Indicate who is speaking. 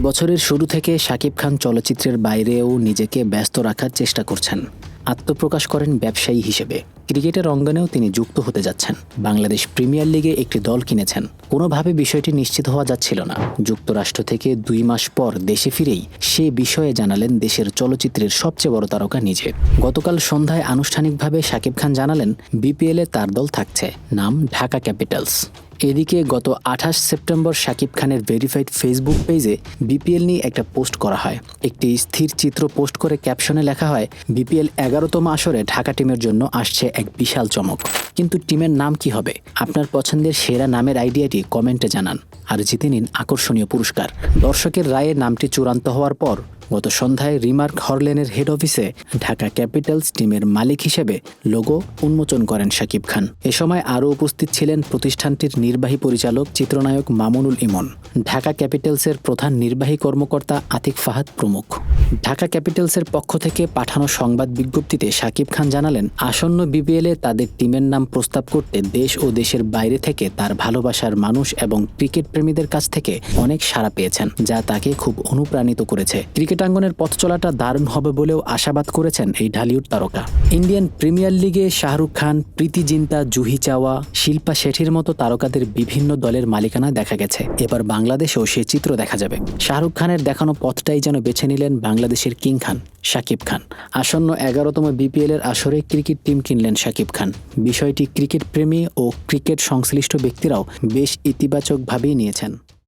Speaker 1: বছরের শুরু থেকে শাকিব খান চলচ্চিত্রের বাইরেও নিজেকে ব্যস্ত রাখার চেষ্টা করছেন। আত্মপ্রকাশ করেন ব্যবসায়ী হিসেবে। ক্রিকেটের অঙ্গনেও তিনি যুক্ত হতে যাচ্ছেন। বাংলাদেশ প্রিমিয়ার লিগে একটি দল কিনেছেন। কোনোভাবে বিষয়টি নিশ্চিত হওয়া যাচ্ছিল না। যুক্তরাষ্ট্র থেকে 2 মাস পর দেশে ফিরেই সে বিষয়ে জানালেন দেশের চলচ্চিত্রের সবচেয়ে বড় তারকা নিজে। গতকাল সন্ধ্যায় আনুষ্ঠানিকভাবে শাকিব খান জানালেন বিপিএলে তার দল থাকছে, নাম ঢাকা ক্যাপিটালস। এদিকে গত 28 সেপ্টেম্বর শাকিব খানের ভেরিফাইড ফেসবুক পেজে বিপিএল নিয়ে একটা পোস্ট করা হয়। একটি স্থির চিত্র পোস্ট করে ক্যাপশনে লেখা হয়, বিপিএল 11তম আসরে ঢাকা টিমের জন্য আসছে এক বিশাল চমক। কিন্তু টিমের নাম কি হবে? আপনার পছন্দের সেরা নামের আইডিয়াটি কমেন্টে জানান আর জিতে নিন আকর্ষণীয় পুরস্কার। দর্শকের রায়ে নামটি চূড়ান্ত হওয়ার পর গত সন্ধ্যায় রিমার্ক হরলেনের হেড অফিসে ঢাকা ক্যাপিটালস টিমের মালিক হিসেবে লোগো উন্মোচন করেন শাকিব খান। এ সময় আরও উপস্থিত ছিলেন প্রতিষ্ঠানটির নির্বাহী পরিচালক চিত্রনায়ক মামুনুল ইমন, ঢাকা ক্যাপিটালসের প্রধান নির্বাহী কর্মকর্তা আতিক ফাহাদ প্রমুখ। ঢাকা ক্যাপিটালসের পক্ষ থেকে পাঠানো সংবাদ বিজ্ঞপ্তিতে শাকিব খান জানালেন, আসন্ন বিপিএলে তাদের টিমের নাম প্রস্তাব করতে দেশ ও দেশের বাইরে থেকে তার ভালোবাসার মানুষ এবং ক্রিকেট প্রেমীদের কাছ থেকে অনেক সাড়া পেয়েছেন, যা তাকে খুব অনুপ্রাণিত করেছে। ক্রিকেটাঙ্গনের পথ চলাটা দারুণ হবে বলেও আশাবাদ করেছেন এই ঢালিউড তারকা। ইন্ডিয়ান প্রিমিয়ার লিগে শাহরুখ খান, প্রীতি জিন্তা, জুহি চাওয়া, শিল্পা শেঠির মতো তারকাদের বিভিন্ন দলের মালিকানা দেখা গেছে। এবার বাংলাদেশেও সে চিত্র দেখা যাবে। শাহরুখ খানের দেখানো পথটাই যেন বেছে নিলেন বাংলাদেশের কিং খান শাকিব খান। আসন্ন 11তম বিপিএলের আসরে ক্রিকেট টিম কিনলেন শাকিব খান। বিষয়টি ক্রিকেট প্রেমী ও ক্রিকেট সংশ্লিষ্ট ব্যক্তিরাও বেশ ইতিবাচকভাবেই নিয়েছেন।